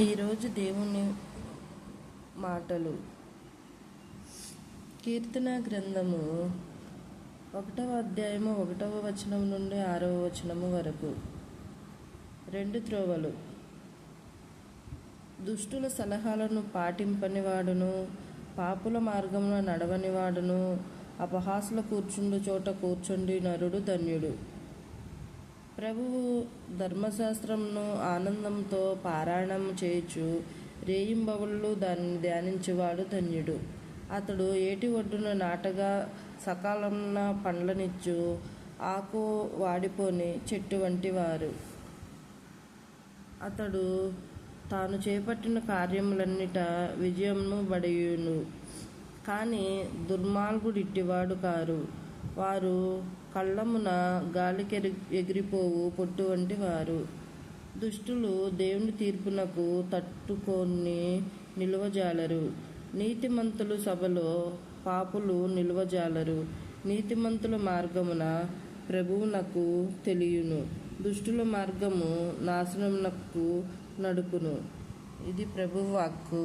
ఈరోజు దేవుని మాటలు. కీర్తన గ్రంథము 1వ అధ్యాయము 1వ వచనం నుండి 6వ వచనము వరకు. 2 త్రోవలు. దుష్టుల సలహాలను పాటింపనివాడును, పాపుల మార్గమున నడవనివాడును, అపహాసుల కూర్చుండు చోట కూర్చుండి నరుడు ధన్యుడు. ప్రభువు ధర్మశాస్త్రమును ఆనందంతో పారాయణం చేయుచు రేయింబవళ్ళు దానిని ధ్యానించువాడు ధన్యుడు. అతడు ఏటి ఒడ్డున నాటగా సకాలమున పండ్లనిచ్చు ఆకు వాడిపోని చెట్టు వంటి వారు. అతడు తాను చేపట్టిన కార్యములన్నిట విజయమును బడియును. కానీ దుర్మార్గుడిట్టివాడు కారు. వారు కళ్ళమున గాలికి ఎగిరిపోవు పొట్టు వంటి వారు. దుష్టులు దేవుని తీర్పునకు తట్టుకొని నిలువజాలరు. నీతిమంతులు సభలో పాపులు నిలువజాలరు. నీతిమంతుల మార్గమున ప్రభువునకు తెలియును, దుష్టుల మార్గము నాశనమునకు నడుపును. ఇది ప్రభువు వాక్కు.